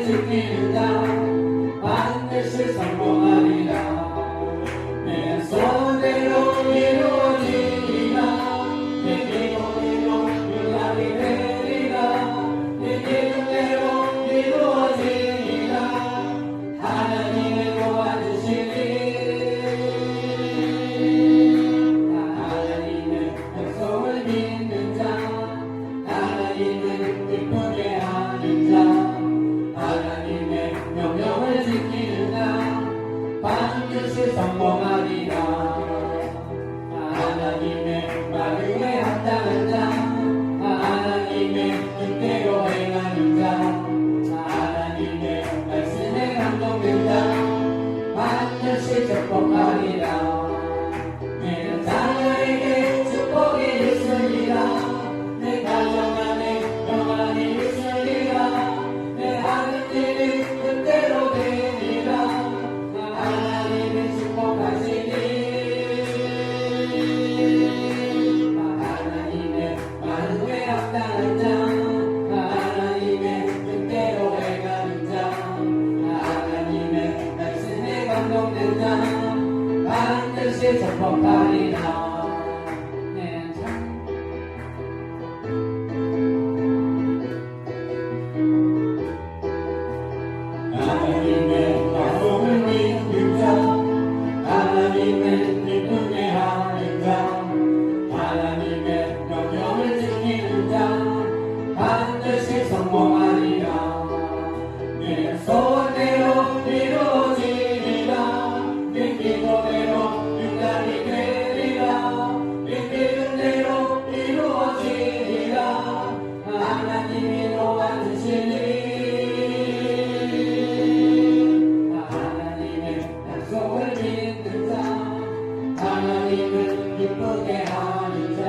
명령을 지키는 자 반드시 성공하리라. 내 소대로 이루어지리라. 내 기도대로 응답이 되리라. 내 기도대로 이루어지리라. 하나님의 도와주시니 하나님의 약속을 믿는 자 하나님을 기쁘게 하는 자 하나님의 명령을 지키는 자 반드시 성공하리라. 하나님의 말씀에 합당한 자 하나님의 뜻대로 행하는 자 하나님의 말씀에 감동된 자 반드시 축복하리라. 내 자녀에게 축복이 있으리라. 내 가정 안에 평안이 있으리라. 내 하는 일이 뜻대로 되리라. 하나님이 축복하시니 하나님의 말씀에 합당한 자 하나님의 뜻대로 행하는 자 하나님의 말씀에 감동된 자 반드시 축복하리라. 하나님의 약속을 믿는 자 하나님의 기쁘게 하는 자 하나님의 명령을 지키는 자 반드시 성공하리라. 내 소원대로 이루어지리라. 내 기도대로 응답이 되리라. 내 기도대로 이루어지리라. 하나님이 도와주시니 약속을 믿는 자 하나님을 기쁘게 하는 자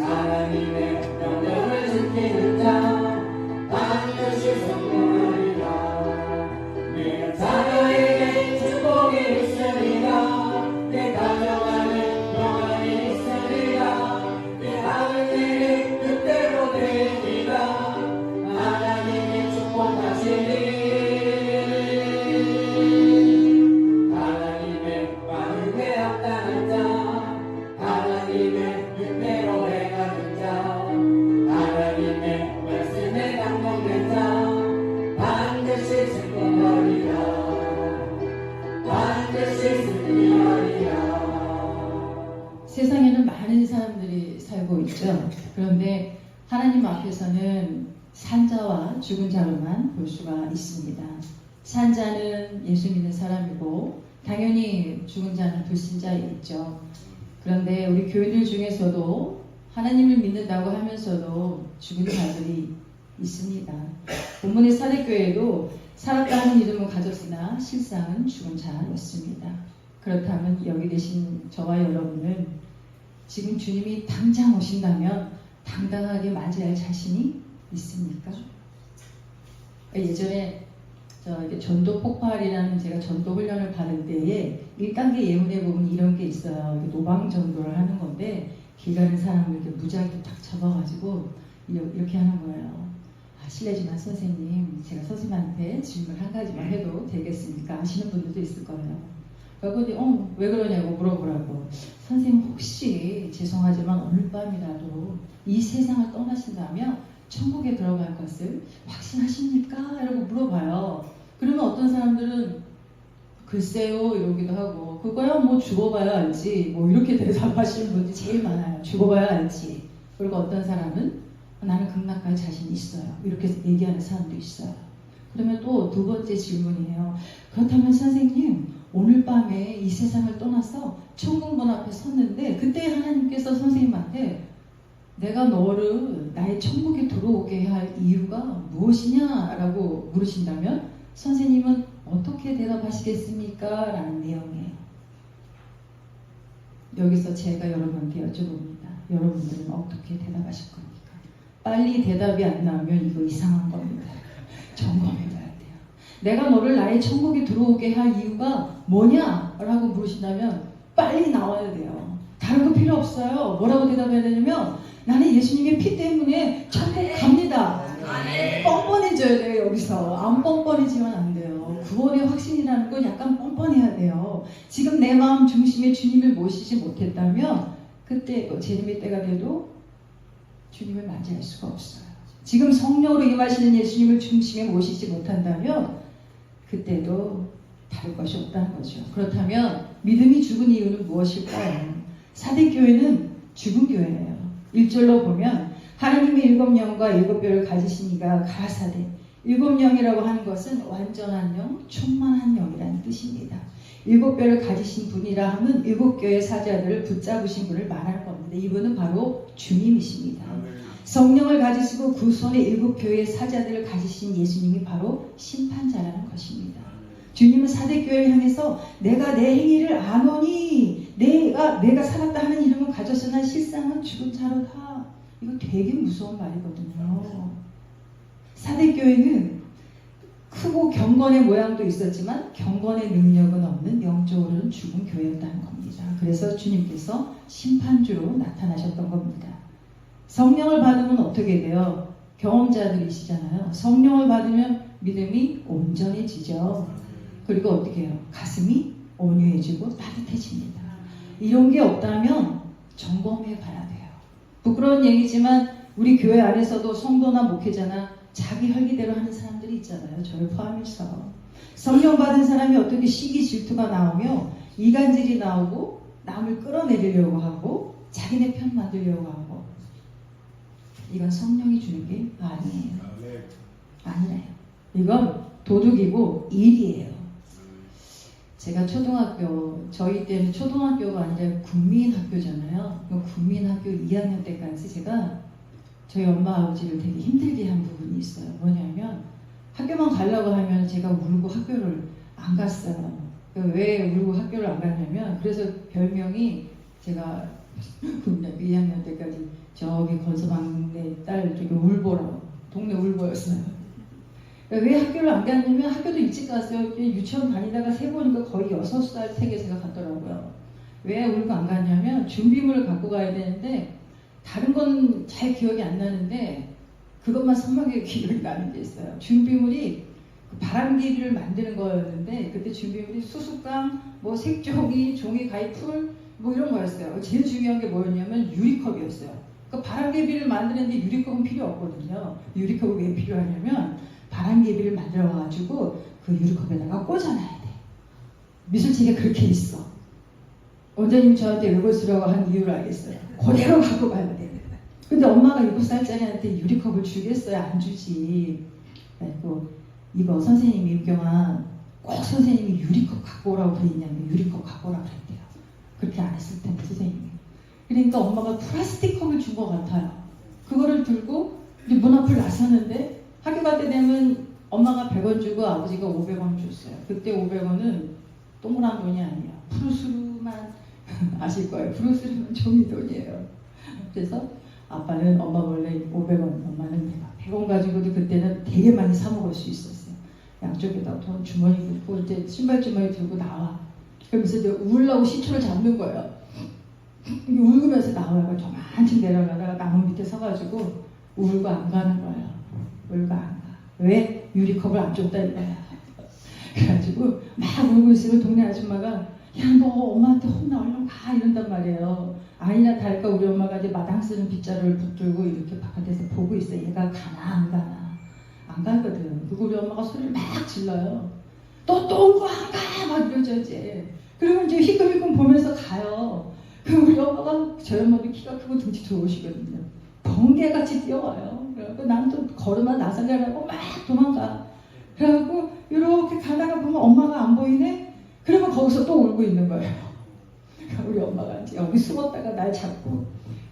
하나님의 명령을 지키는 자 반드시 성공하리라. 내 자녀에게 축복이 있으리라. 내 가정 안에 평안이 있으리라. 내 하는 일이 뜻대로 되리라. 하나님이 축복하시니 하나님의 뜻대로 행하는 자 하나님의 말씀에 감동된 자 반드시 승리하리라. 반드시 승리하리라. 세상에는 많은 사람들이 살고 있죠. 그런데 하나님 앞에서는 산자와 죽은 자로만 볼 수가 있습니다. 산자는 예수 믿는 사람이고 당연히 죽은 자는 불신자이겠죠. 그런데 우리 교인들 중에서도 하나님을 믿는다고 하면서도 죽은 자들이 있습니다. 본문의 사대교회도 살았다 하는 이름은 가졌으나 실상은 죽은 자였습니다. 그렇다면 여기 계신 저와 여러분은 지금 주님이 당장 오신다면 당당하게 맞이할 자신이 있습니까? 예전에 전도 폭발이라는 제가 전도 훈련을 받을 때에 1단계 예문에 보면 이런 게 있어요. 노방 전도를 하는 건데 길 가는 사람을 이렇게 무작위로 딱 접어가지고 이렇게 하는 거예요. 실례지만 선생님, 제가 선생님한테 질문 한 가지만 해도 되겠습니까? 하시는 분들도 있을 거예요. 그러고 왜 그러냐고 물어보라고. 선생님 혹시 죄송하지만 오늘 밤이라도 이 세상을 떠나신다면 천국에 들어갈 것을 확신하십니까? 이라고 물어봐요. 그러면 어떤 사람들은 글쎄요 이러기도 하고 그거야 뭐 죽어봐야 알지 뭐 이렇게 대답하시는 분들이 제일 많아요. 죽어봐야 알지. 그리고 어떤 사람은 나는 극락갈 자신 있어요. 이렇게 얘기하는 사람도 있어요. 그러면 또 두 번째 질문이에요. 그렇다면 선생님 오늘 밤에 이 세상을 떠나서 천국문 앞에 섰는데 그때 하나님께서 선생님한테 내가 너를 나의 천국에 들어오게 할 이유가 무엇이냐라고 물으신다면 선생님은 어떻게 대답하시겠습니까? 라는 내용이에요. 여기서 제가 여러분한테 여쭤봅니다. 여러분들은 어떻게 대답하실 겁니까? 빨리 대답이 안 나오면 이거 이상한 겁니다. 점검해봐야 돼요. 내가 너를 나의 천국에 들어오게 할 이유가 뭐냐? 라고 물으신다면 빨리 나와야 돼요. 다른 거 필요 없어요. 뭐라고 대답해야 되냐면 나는 예수님의 피 때문에 천국 갑니다. 뻔뻔해져 뻔뻔해져야 돼요. 여기서 안 뻔뻔해지면 안 돼요. 구원의 확신이라는 건 약간 뻔뻔해야 돼요. 지금 내 마음 중심에 주님을 모시지 못했다면 그때 재림의 때가 돼도 주님을 맞이할 수가 없어요. 지금 성령으로 임하시는 예수님을 중심에 모시지 못한다면 그때도 다를 것이 없다는 거죠. 그렇다면 믿음이 죽은 이유는 무엇일까요? 사대교회는 죽은 교회예요. 1절로 보면 하나님의 7영과 7뼈를 가지신 이가 가라사대. 7영이라고 하는 것은 완전한 영, 충만한 영이라는 뜻입니다. 7뼈를 가지신 분이라 하면 7교의 사자들을 붙잡으신 분을 말하는 겁니다. 이분은 바로 주님이십니다. 성령을 가지시고 그 손에 7교의 사자들을 가지신 예수님이 바로 심판자라는 것입니다. 주님은 사대교회를 향해서 내가 내 행위를 아노니 내가 살았다 하는 이름을 가졌으나 실상은 죽은 자로다. 이거 되게 무서운 말이거든요. 사대교회는 크고 경건의 모양도 있었지만 경건의 능력은 없는 영적으로는 죽은 교회였다는 겁니다. 그래서 주님께서 심판주로 나타나셨던 겁니다. 성령을 받으면 어떻게 돼요? 경험자들이시잖아요. 성령을 받으면 믿음이 온전해지죠. 그리고 어떻게 해요? 가슴이 온유해지고 따뜻해집니다. 이런 게 없다면 점검해 봐야 돼요. 부끄러운 얘기지만 우리 교회 안에서도 성도나 목회자나 자기 혈기대로 하는 사람들이 있잖아요. 저를 포함해서. 성령 받은 사람이 어떻게 시기 질투가 나오며 이간질이 나오고 남을 끌어내리려고 하고 자기네 편 만들려고 하고 이건 성령이 주는 게 아니에요. 아니에요. 이건 도둑이고 일이에요. 제가 초등학교, 저희 때는 초등학교가 아니라 국민학교잖아요. 국민학교 2학년 때까지 제가 저희 엄마 아버지를 되게 힘들게 한 부분이 있어요. 뭐냐면 학교만 가려고 하면 제가 울고 학교를 안 갔어요. 왜 울고 학교를 안 갔냐면 그래서 별명이 제가 국민학교 2학년 때까지 저기 건서방네 딸 저기 울보라고 동네 울보였어요. 왜 학교를 안 갔냐면 학교도 일찍 갔어요. 유치원 다니다가 세보니까 거의 6살 태게 제가 갔더라고요. 왜 울고 안 갔냐면 준비물을 갖고 가야 되는데 다른 건 잘 기억이 안 나는데 그것만 선명하게 기억이 나는 게 있어요. 준비물이 바람기를 만드는 거였는데 그때 준비물이 수수깡, 뭐 색종이, 종이 가위풀 뭐 이런 거였어요. 제일 중요한 게 뭐였냐면 유리컵이었어요. 그 바람개비를 만드는데 유리컵은 필요 없거든요. 유리컵이 왜 필요하냐면 바람개비를 만들어가지고 그 유리컵에다가 꽂아놔야 돼. 미술책에 그렇게 있어. 원장님 저한테 이걸 쓰라고 한 이유를 알겠어요. 그대로 갖고 가야 돼. 근데 엄마가 7살짜리한테 유리컵을 주겠어요? 안 주지. 그리고 이거 선생님이 유경아 꼭 선생님이 유리컵 갖고 오라고 그랬냐면 유리컵 갖고 오라고 그랬대요. 그렇게 안 했을 텐데 선생님이. 그러니까 엄마가 플라스틱 컵을 준 것 같아요. 그거를 들고 문 앞을 나섰는데 학교 갈 때 되면 엄마가 100원 주고 아버지가 500원 줬어요. 그때 500원은 동그란 돈이 아니에요. 푸르스름한 아실 거예요. 푸르스름한 종이돈이에요. 그래서 아빠는 엄마 원래 500원, 엄마는 100원 가지고도 그때는 되게 많이 사 먹을 수 있었어요. 양쪽에다 돈 주머니 들고 이제 신발 주머니 들고 나와. 그러면서 이제 울라고 시초를 잡는 거예요. 울면서 나와요. 저 한층 내려가다가 나무 밑에 서가지고 울고 안 가는 거예요. 울고 안 가. 왜? 유리컵을 안 줬다 이거야. 그래가지고 막 울고 있으면 동네 아줌마가 야 너 엄마한테 혼나 얼른 가 이런단 말이에요. 아니나 다를까 우리 엄마가 이제 마당 쓰는 빗자루를 붙들고 이렇게 바깥에서 보고 있어. 얘가 가나 안 가나. 안 가거든. 그리고 우리 엄마가 소리를 막 질러요. 또 울고 안 가! 막 이러죠 이제. 그러면 이제 휘끌휘끌 보면서 가요. 그럼 우리 엄마가 저희 엄마도 키가 크고 등치 좋으시거든요. 번개같이 뛰어와요. 그래갖고 나는 또 걸음만 나서려고 막 도망가. 그래갖고 이렇게 가다가 보면 엄마가 안 보이네? 그러면 거기서 또 울고 있는 거예요. 우리 엄마가 이제 여기 숨었다가 날 잡고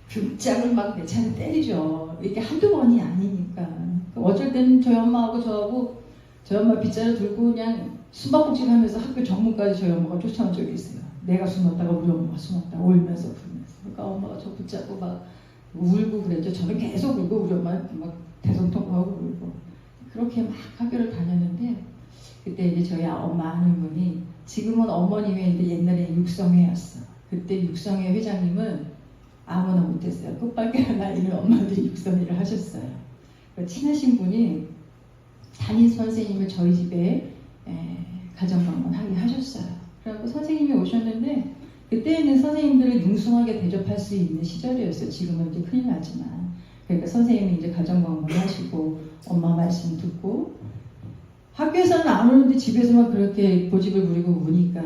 등짝을 막 내 차례 때리죠. 이게 한두 번이 아니니까. 어쩔 때는 저희 엄마하고 저하고 저희 엄마 빗자루 들고 그냥 숨바꼭질 하면서 학교 정문까지 저희 엄마가 쫓아온 적이 있어요. 내가 숨었다가 우리 엄마가 숨었다가 울면서 부르면서. 그러니까 엄마가 저 붙잡고 막 울고 그랬죠. 저는 계속 울고 우리 엄마는 막 대성통하고 울고. 그렇게 막 학교를 다녔는데 그때 이제 저희 엄마 아는 분이 지금은 어머니회인데 옛날에 육성회였어. 그때 육성회 회장님은 아무나 못했어요. 끝밖에 나 있는 엄마들이 육성회를 하셨어요. 친하신 분이 담임 선생님을 저희 집에 가정 방문하게 하셨어요. 그래갖고 선생님이 오셨는데 그때는 선생님들을 융숭하게 대접할 수 있는 시절이었어요. 지금은 이제 큰일 나지만. 그러니까 선생님이 이제 가정 방문하시고 엄마 말씀 듣고 학교에서는 안 오는데 집에서만 그렇게 고집을 부리고 우니까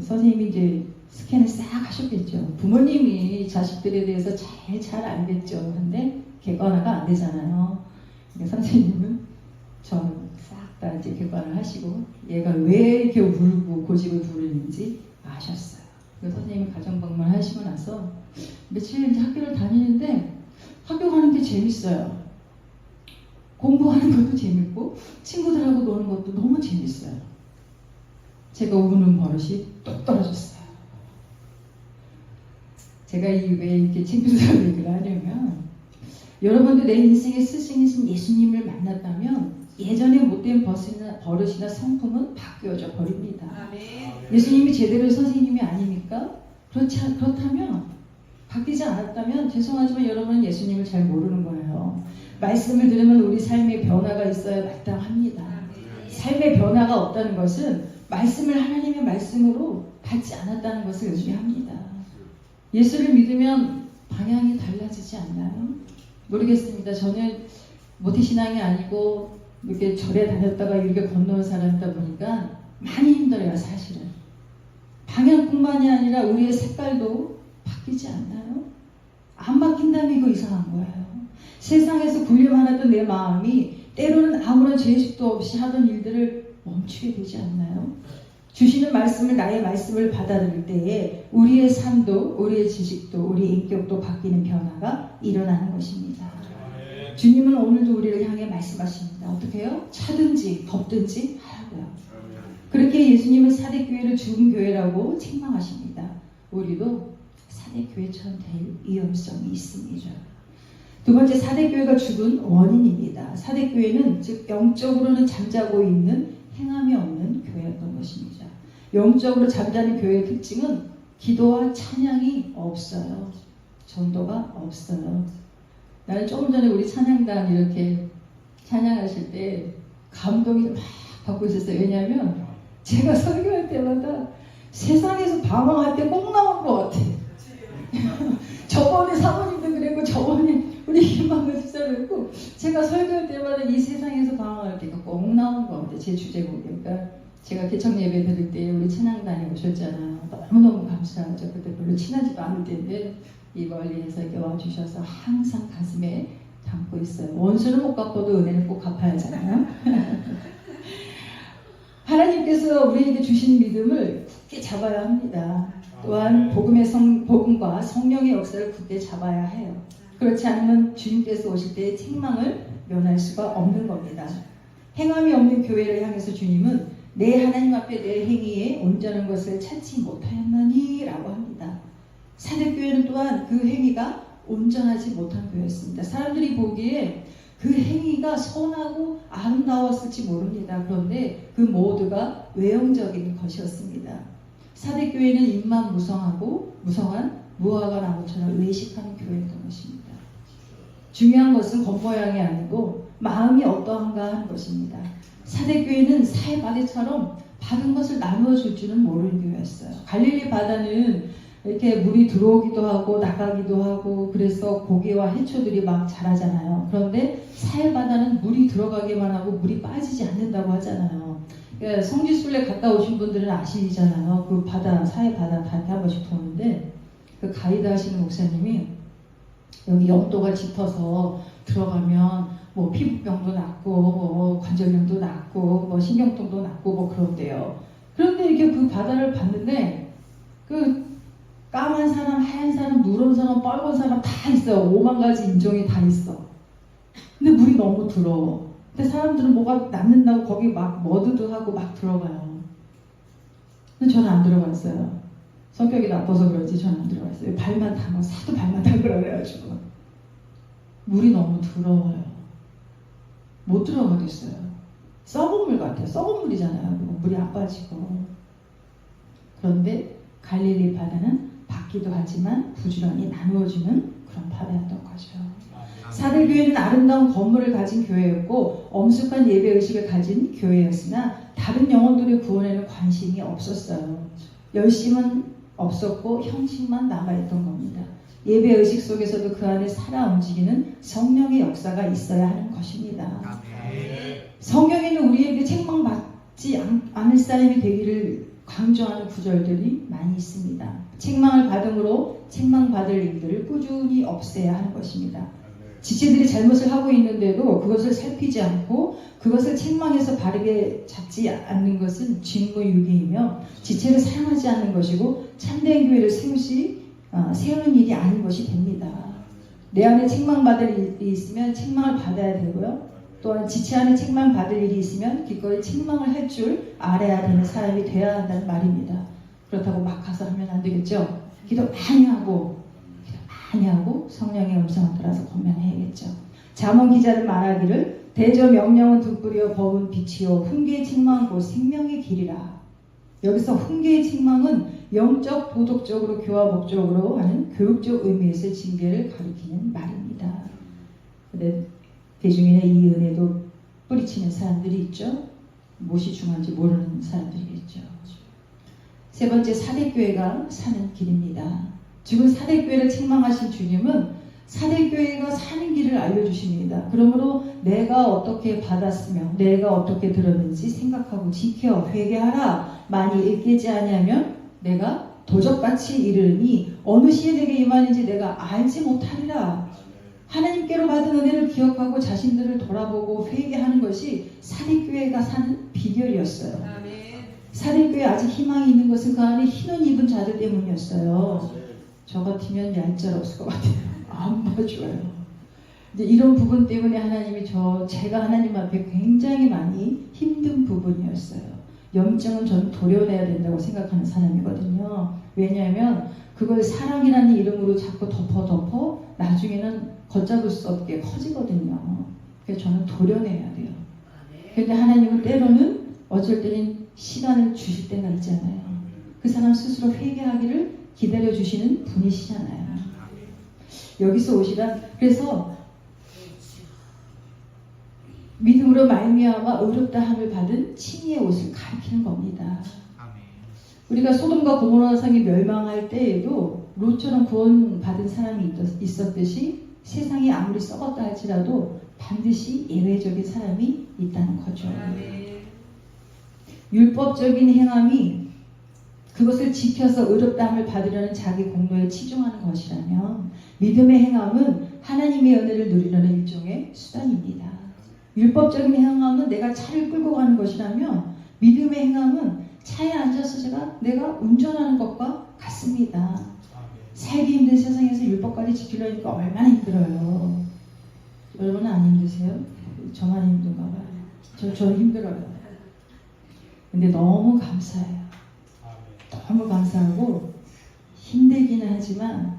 선생님이 이제 스캔을 싹 하셨겠죠. 부모님이 자식들에 대해서 잘 알겠죠. 근데 객관화가 안 되잖아요. 그러니까 선생님은 저는 싹 다 이제 객관을 하시고 얘가 왜 이렇게 울고 고집을 부리는지 아셨어요. 그래서 선생님이 가정 방문하시고 나서 며칠 이제 학교를 다니는데 학교 가는 게 재밌어요. 공부하는 것도 재밌고 친구들하고 노는 것도 너무 재밌어요. 제가 우는 버릇이 뚝 떨어졌어요. 제가 왜 이렇게 친구들 얘기를 하냐면 여러분도 내 인생의 스승이신 예수님을 만났다면 예전에 못된 버릇이나 성품은 바뀌어져 버립니다. 예수님이 제대로 선생님이 아닙니까? 그렇다면 바뀌지 않았다면 죄송하지만 여러분은 예수님을 잘 모르는 거예요. 말씀을 들으면 우리 삶의 변화가 있어야 마땅합니다. 삶의 변화가 없다는 것은 말씀을 하나님의 말씀으로 받지 않았다는 것을 의미합니다. 예수를 믿으면 방향이 달라지지 않나요? 모르겠습니다. 저는 모태신앙이 아니고 이렇게 절에 다녔다가 이렇게 건너온 사람이다 보니까 많이 힘들어요. 사실은. 방향뿐만이 아니라 우리의 색깔도 바뀌지 않나요? 안 바뀐다면 이거 이상한 거예요. 세상에서 굴림하던 내 마음이 때로는 아무런 죄식도 없이 하던 일들을 멈추게 되지 않나요? 주시는 말씀을 나의 말씀을 받아들일 때에 우리의 삶도 우리의 지식도 우리의 인격도 바뀌는 변화가 일어나는 것입니다. 주님은 오늘도 우리를 향해 말씀하십니다. 어떻게 해요? 차든지 덥든지 하라고요. 그렇게 예수님은 사대교회를 죽은 교회라고 책망하십니다. 우리도 사대교회처럼 될 위험성이 있습니다. 두 번째, 사대교회가 죽은 원인입니다. 사대교회는 즉 영적으로는 잠자고 있는 행함이 없는 교회였던 것입니다. 영적으로 잠자는 교회의 특징은 기도와 찬양이 없어요. 전도가 없어요. 나는 조금 전에 우리 찬양단 이렇게 찬양하실 때 감동이 막 받고 있었어요. 왜냐하면 제가 설교할 때마다 세상에서 방황할 때 꼭 나온 것 같아요. 저번에 사모님도 그랬고 저번에 우리 김만근 집사도 그랬고 제가 설교할 때마다 이 세상에서 방황할 때가 꼭 나온 것 같아요. 제 주제곡이. 그러니까 제가 개척 예배 드릴 때 우리 찬양단에 오셨잖아요. 너무너무 감사하죠. 그때 별로 친하지도 않을 때인데 이 멀리에서 이렇게 와주셔서 항상 가슴에 담고 있어요. 원수는 못 갚아도 은혜는 꼭 갚아야 하잖아요. 하나님께서 우리에게 주신 믿음을 굳게 잡아야 합니다. 또한 복음과 성령의 역사를 굳게 잡아야 해요. 그렇지 않으면 주님께서 오실 때의 책망을 면할 수가 없는 겁니다. 행함이 없는 교회를 향해서 주님은 내 하나님 앞에 내 행위에 온전한 것을 찾지 못하였나니 라고 합니다. 사대교회는 또한 그 행위가 온전하지 못한 교회였습니다. 사람들이 보기에 그 행위가 선하고 아름다웠을지 모릅니다. 그런데 그 모두가 외형적인 것이었습니다. 사대교회는 입만 무성한 무화과 나무처럼 외식하는 교회였던 것입니다. 중요한 것은 겉모양이 아니고 마음이 어떠한가 하는 것입니다. 사대교회는 사해바다처럼 받은 것을 나누어 줄 줄은 모르는 교회였어요. 갈릴리 바다는 이렇게 물이 들어오기도 하고 나가기도 하고 그래서 고기와 해초들이 막 자라잖아요. 그런데 사해바다는 물이 들어가기만 하고 물이 빠지지 않는다고 하잖아요. 그러니까 성지순례 갔다 오신 분들은 아시잖아요. 그 바다, 사해바다 다 한 번씩 보는데 그 가이드 하시는 목사님이 여기 영도가 짙어서 들어가면 뭐 피부병도 낫고 뭐 관절염도 낫고 뭐 신경통도 낫고 뭐 그런데요. 그런데 이렇게 그 바다를 봤는데 그 까만 사람, 하얀 사람, 누런 사람, 빨간 사람 다 있어요. 5만 가지 인종이 다 있어. 근데 물이 너무 더러워. 근데 사람들은 뭐가 낫는다고 거기 막 머드도 하고 막 들어가요. 근데 저는 안 들어갔어요. 성격이 나빠서 그런지 저는 안 들어갔어요. 발만 담아, 사도 발만 담으라 그래가지고. 물이 너무 더러워요. 못 들어가겠어요. 썩은 물 같아요. 썩은 물이잖아요. 물이 안 빠지고. 그런데 갈릴리 바다는 받기도 하지만 부지런히 나누어주는 그런 바다였던 거죠. 사대교회는 아름다운 건물을 가진 교회였고 엄숙한 예배의식을 가진 교회였으나 다른 영혼들의 구원에는 관심이 없었어요. 열심은 없었고 형식만 남아있던 겁니다. 예배의식 속에서도 그 안에 살아 움직이는 성령의 역사가 있어야 하는 것입니다. 성경에는 우리에게 책망받지 않을 사람이 되기를 강조하는 구절들이 많이 있습니다. 책망을 받음으로 책망받을 일들을 꾸준히 없애야 하는 것입니다. 지체들이 잘못을 하고 있는데도 그것을 살피지 않고 그것을 책망해서 바르게 잡지 않는 것은 직무유기이며 지체를 사용하지 않는 것이고 참된 교회를 세우는 일이 아닌 것이 됩니다. 내 안에 책망받을 일이 있으면 책망을 받아야 되고요. 또한 지체 안에 책망받을 일이 있으면 기꺼이 책망을 할 줄 알아야 되는 사람이 되어야 한다는 말입니다. 그렇다고 막 가서 하면 안 되겠죠. 기도 많이 하고 성령의 음성을 따라서 권면해야겠죠. 잠언 기자는 말하기를 대저 명령은 등불이요 법은 빛이요 훈계의 책망은 곧 생명의 길이라. 여기서 훈계의 책망은 영적 도덕적으로 교화 목적으로 하는 교육적 의미에서의 징계를 가리키는 말입니다. 근데 대중에는 이 은혜도 뿌리치는 사람들이 있죠. 무엇이 중요한지 모르는 사람들이 있죠. 세 번째, 사대교회가 사는 길입니다. 지금 사대교회를 책망하신 주님은 사대교회가 사는 길을 알려주십니다. 그러므로 내가 어떻게 받았으며 내가 어떻게 들었는지 생각하고 지켜 회개하라. 많이 일깨지 아니하면 내가 도적같이 이르니 어느 시에 내게 임하는지 내가 알지 못하리라. 하나님께로 받은 은혜를 기억하고 자신들을 돌아보고 회개하는 것이 사대교회가 사는 비결이었어요. 사대교회에 아직 희망이 있는 것은 그 안에 흰옷 입은 자들 때문이었어요. 저 같으면 얄짤없을 것 같아요. 안 봐줘요. 이제 이런 부분 때문에 하나님이 제가 하나님 앞에 굉장히 많이 힘든 부분이었어요. 염증은 전 도려내야 된다고 생각하는 사람이거든요. 왜냐하면 그걸 사랑이라는 이름으로 자꾸 덮어 나중에는 걷잡을 수 없게 커지거든요. 그래서 저는 도려내야 돼요. 그런데 하나님은 때로는 어쩔 때는 시간을 주실 때가 있잖아요. 그 사람 스스로 회개하기를 기다려주시는 분이시잖아요. 여기서 오시란 그래서 믿음으로 말미암아 의롭다함을 받은 칭의의 옷을 가리키는 겁니다. 우리가 소돔과 고모라 성이 멸망할 때에도 롯처럼 구원받은 사람이 있었듯이 세상이 아무리 썩었다 할지라도 반드시 예외적인 사람이 있다는 거죠. 율법적인 행함이 그것을 지켜서 의롭다함을 받으려는 자기 공로에 치중하는 것이라면 믿음의 행함은 하나님의 은혜를 누리려는 일종의 수단입니다. 율법적인 행함은 내가 차를 끌고 가는 것이라면 믿음의 행함은 차에 앉아서 내가 운전하는 것과 같습니다. 살기 힘든 세상에서 율법까지 지키려니까 얼마나 힘들어요. 여러분은 안 힘드세요? 저만 힘든가 봐요. 저는 힘들어요. 근데 너무 감사해요. 너무 감사하고 힘들기는 하지만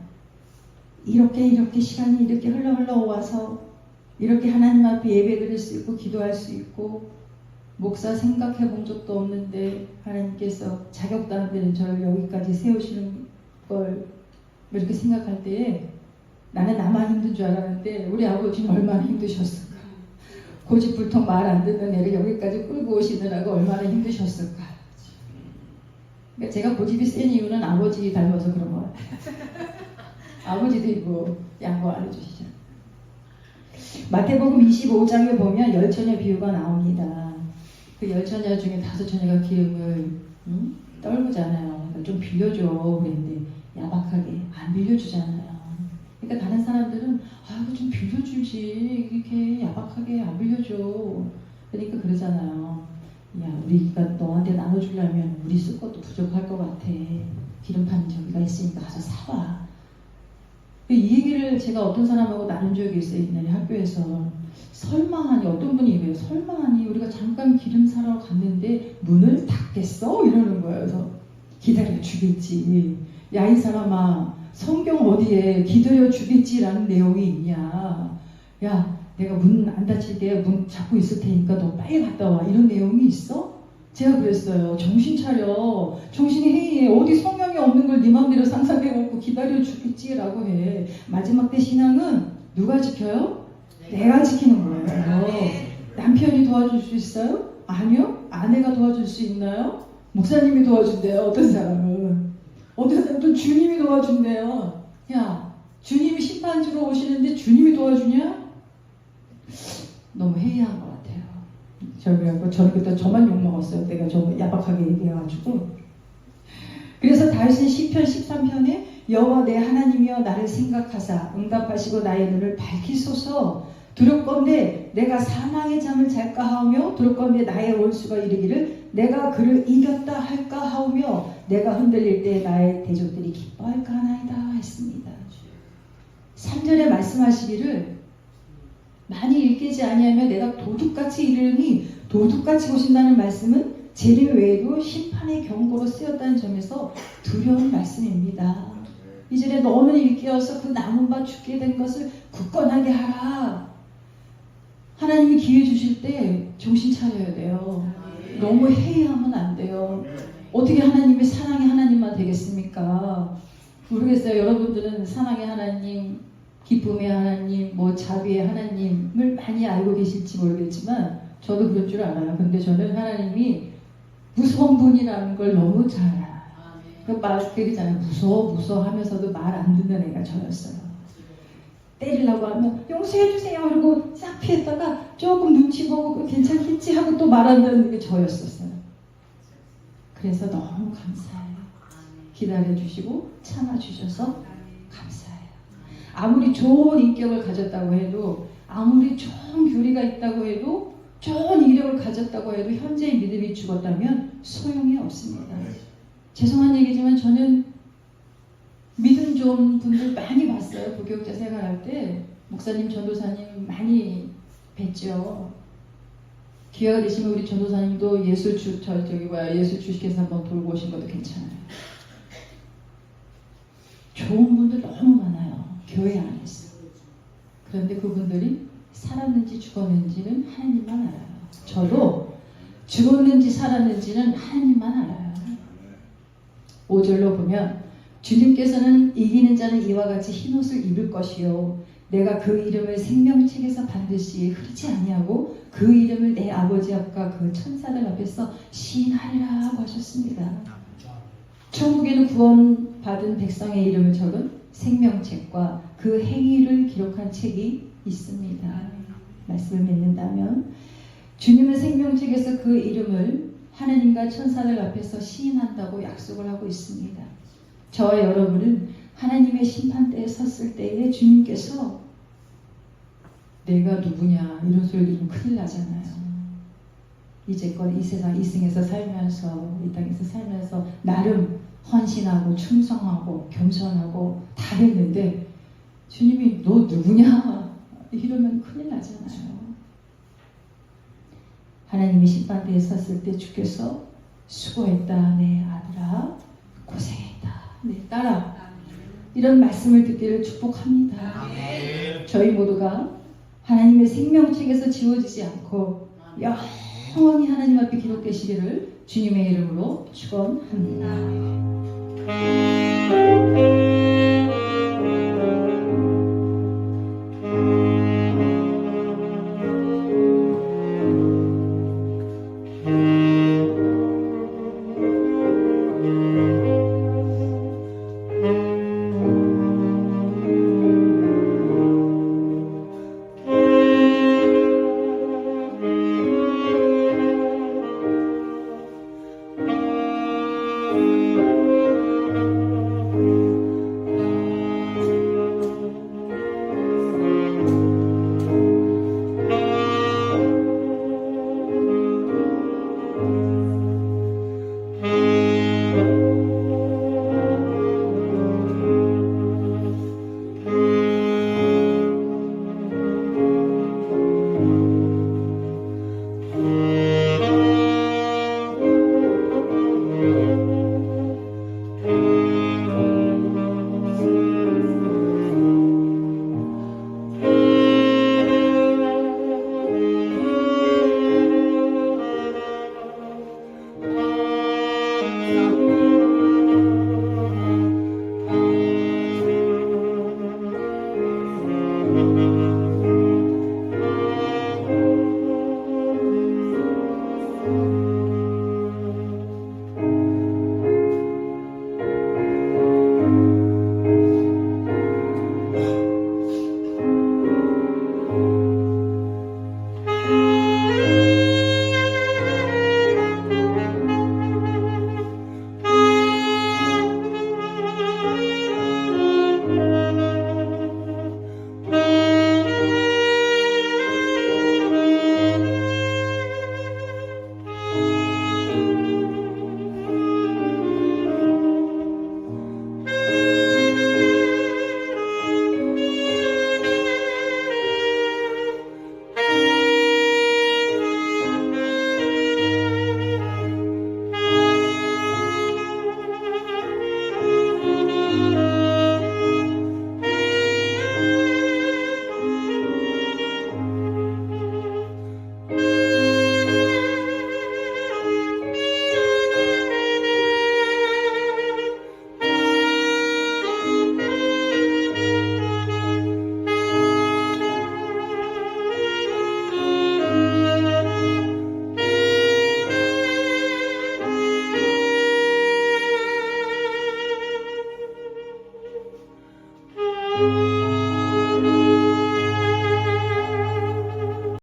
이렇게 시간이 이렇게 흘러와서 이렇게 하나님 앞에 예배 드릴 수 있고 기도할 수 있고 목사 생각해 본 적도 없는데 하나님께서 자격도 안 되는 저를 여기까지 세우시는 걸 이렇게 생각할 때에 나는 나만 힘든 줄 알았는데 우리 아버지는 얼마나 힘드셨을까. 고집불통 말 안 듣는 애를 여기까지 끌고 오시느라고 얼마나 힘드셨을까. 그러니까 제가 고집이 센 이유는 아버지 닮아서 그런 거 같아요. 아버지도 이거 양보 안 해주시죠. 마태복음 25장에 보면 열처녀 비유가 나옵니다. 그 열처녀 중에 5처녀가 기름을 떨구잖아요. 좀 빌려줘 그랬는데 야박하게 안 빌려주잖아요. 그러니까 다른 사람들은 이거 좀 빌려주지 이렇게 야박하게 안 빌려줘. 그러니까 그러잖아요. 야 우리가 너한테 나눠주려면 우리 쓸 것도 부족할 것 같아. 기름 파는 저기가 있으니까 가서 사와. 이 얘기를 제가 어떤 사람하고 나눈 적이 있어요. 옛날에 학교에서. 설마하니 어떤 분이 이래요. 설마하니 우리가 잠깐 기름 사러 갔는데 문을 닫겠어? 이러는 거예요. 그래서 기다려 주겠지. 야 이 사람아 성경 어디에 기다려 주겠지라는 내용이 있냐. 야 내가 문 안 닫힐 때 문 잡고 있을 테니까 너 빨리 갔다 와. 이런 내용이 있어? 제가 그랬어요. 정신 차려. 정신이 해이해. 어디 성경에 없는 걸 네 맘대로 상상해놓고 기다려 주겠지라고 해. 마지막 때 신앙은 누가 지켜요? 내가 지키는 거예요. 남편이 도와줄 수 있어요? 아니요. 아내가 도와줄 수 있나요? 목사님이 도와준대요. 어떤 사람은. 어떤 사람은 주님이 도와준대요. 야, 주님이 심판주로 오시는데 주님이 도와주냐? 너무 해이한 것 같아요. 저는 그때 저만 욕먹었어요. 내가 좀 야박하게 얘기해가지고. 그래서 다윗은 시편 13편에 여호와 내 하나님이여 나를 생각하사 응답하시고 나의 눈을 밝히소서. 두렵건대 내가 사망의 잠을 잘까 하오며 두렵건대 나의 원수가 이르기를 내가 그를 이겼다 할까 하오며 내가 흔들릴 때 나의 대적들이 기뻐할까 하나이다 했습니다. 3절에 말씀하시기를 많이 일깨지 아니하며 내가 도둑같이 이르니 도둑같이 오신다는 말씀은 재림 외에도 심판의 경고로 쓰였다는 점에서 두려운 말씀입니다. 이전에 너는 일깨어서 그 남은 바 죽게 된 것을 굳건하게 하라. 하나님이 기회 주실 때 정신 차려야 돼요. 너무 해이하면 안 돼요. 어떻게 하나님이 사랑의 하나님만 되겠습니까? 모르겠어요. 여러분들은 사랑의 하나님, 기쁨의 하나님, 자비의 하나님을 많이 알고 계실지 모르겠지만 저도 그럴 줄 알아요. 근데 저는 하나님이 무서운 분이라는 걸 너무 잘 알아요. 그러잖아요. 무서워 하면서도 말 안 듣는 애가 저였어요. 때리려고 하면 용서해주세요 그러고 싹 피했다가 조금 눈치 보고 괜찮겠지 하고 또 말 안 듣는 게 저였었어요. 그래서 너무 감사해요. 기다려주시고 참아주셔서 감사해요. 아무리 좋은 인격을 가졌다고 해도, 아무리 좋은 교리가 있다고 해도, 좋은 이력을 가졌다고 해도 현재의 믿음이 죽었다면 소용이 없습니다. 죄송한 얘기지만 저는 믿음 좋은 분들 많이 봤어요. 부교육자 생활할 때 목사님, 전도사님 많이 뵀죠. 기회가 되시면 우리 전도사님도 예수 주식회사 한번 돌고 오신 것도 괜찮아요. 좋은 분들 너무 많아요. 교회 안에서. 그런데 그분들이 살았는지 죽었는지는 하나님만 알아요. 저도 죽었는지 살았는지는 하나님만 알아요. 5절로 보면 주님께서는 이기는 자는 이와 같이 흰옷을 입을 것이요 내가 그 이름을 생명책에서 반드시 흐리지 아니하고 그 이름을 내 아버지 앞과 그 천사들 앞에서 시인하리라 하고 하셨습니다. 천국에는 구원받은 백성의 이름을 적은 생명책과 그 행위를 기록한 책이 있습니다. 말씀을 맺는다면 주님은 생명책에서 그 이름을 하나님과 천사들 앞에서 시인한다고 약속을 하고 있습니다. 저와 여러분은 하나님의 심판대에 섰을 때에 주님께서 내가 누구냐 이런 소리 들으면 큰일 나잖아요. 이제껏 이 세상 이승에서 살면서 이 땅에서 살면서 나름 헌신하고 충성하고 겸손하고 다 했는데 주님이 너 누구냐 이러면 큰일 나잖아요. 하나님이 심판대에 섰을 때 주께서 수고했다 내 아들아 고생했다 내 딸아 이런 말씀을 듣기를 축복합니다. 저희 모두가 하나님의 생명책에서 지워지지 않고 영원히 하나님 앞에 기록되시기를 주님의 이름으로 축원합니다.